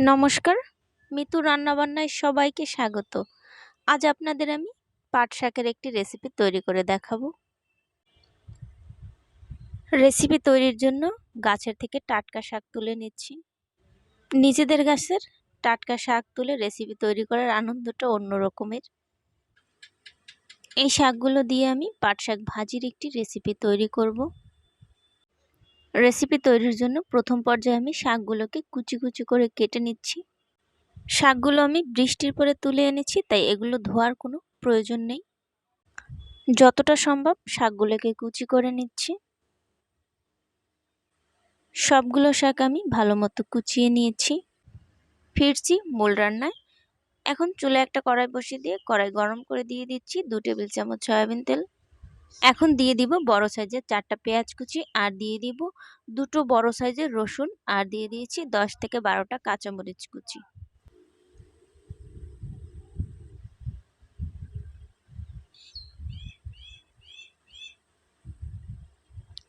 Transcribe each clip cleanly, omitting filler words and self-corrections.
নমস্কার, মিতু রান্নাবান্নায় সবাইকে স্বাগত। আজ আপনাদের আমি পাট শাকের একটি রেসিপি তৈরি করে দেখাবো। রেসিপি তৈরির জন্য গাছের থেকে টাটকা শাক তুলে নিচ্ছি। নিজেদের গাছের টাটকা শাক তুলে রেসিপি তৈরি করার আনন্দটা অন্য রকমের। এই শাকগুলো দিয়ে আমি পাট শাক ভাজির একটি রেসিপি তৈরি করব। রেসিপি তৈরির জন্য প্রথম পর্যায়ে আমি শাকগুলোকে কুচি কুচি করে কেটে নিচ্ছি। শাকগুলো আমি বৃষ্টির পরে তুলে এনেছি, তাই এগুলো ধোয়ার কোনো প্রয়োজন নেই। যতটা সম্ভব শাকগুলোকে কুচি করে নিচ্ছি। সবগুলো শাক আমি ভালো মতো কুচিয়ে নিয়েছি। ফিরছি মূল রান্নায়। এখন চুলে একটা কড়াই বসিয়ে দিয়ে কড়াই গরম করে দিয়ে দিচ্ছি 2 টেবিল চামচ সয়াবিন তেল। এখন দিয়ে দিব বড় সাইজের 4টা পেঁয়াজ কুচি, আর দিয়ে দিব 2টো বড় সাইজের রসুন, আর দিয়ে দিয়েছি 10 থেকে 12টা কাঁচামরিচ কুচি।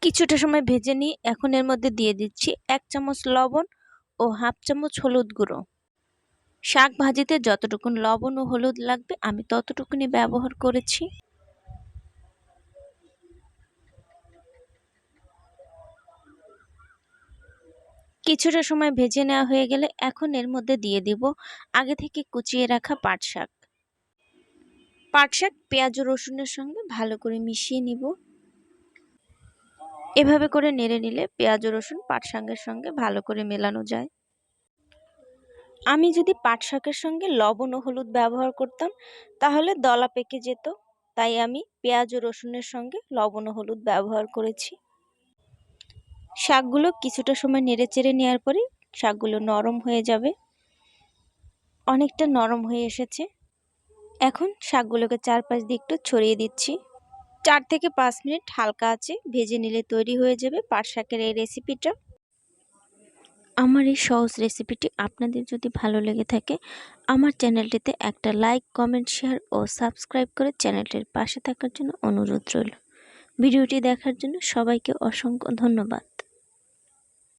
কিছুটা সময় ভেজে নিয়ে এখন এর মধ্যে দিয়ে দিচ্ছি 1 চামচ লবণ ও হাফ চামচ হলুদ গুঁড়ো। শাক ভাজিতে যতটুকুন লবণ ও হলুদ লাগবে আমি ততটুকুনি ব্যবহার করেছি। কিছুটা সময় ভেজে নেওয়া হয়ে গেলে এখন এর মধ্যে দিয়ে দিব আগে থেকে কুচিয়ে রাখা পাট শাক। পাট শাক পেঁয়াজ ও রসুনের সঙ্গে ভালো করে মিশিয়ে নিব। এভাবে করে নেড়ে নিলে পেঁয়াজ ও রসুন পাট শাকের সঙ্গে ভালো করে মেলানো যায়। আমি যদি পাট শাকের সঙ্গে লবণ ও হলুদ ব্যবহার করতাম তাহলে দলা পেকে যেত, তাই আমি পেঁয়াজ ও রসুনের সঙ্গে লবণ ও হলুদ ব্যবহার করেছি। শাকগুলো কিছুটা সময় নেড়ে চেড়ে নেওয়ার পরে শাকগুলো নরম হয়ে যাবে। অনেকটা নরম হয়ে এসেছে। এখন শাকগুলোকে চারপাশ দিয়ে একটু ছড়িয়ে দিচ্ছি। 4 থেকে 5 মিনিট হালকা আঁচে ভেজে নিলে তৈরি হয়ে যাবে পাট শাকের এই রেসিপিটা। আমার এই সহজ রেসিপিটি আপনাদের যদি ভালো লেগে থাকে আমার চ্যানেলটিতে একটা লাইক, কমেন্ট, শেয়ার ও সাবস্ক্রাইব করে চ্যানেলটির পাশে থাকার জন্য অনুরোধ রইল। ভিডিওটি দেখার জন্য সবাইকে অসংখ্য ধন্যবাদ।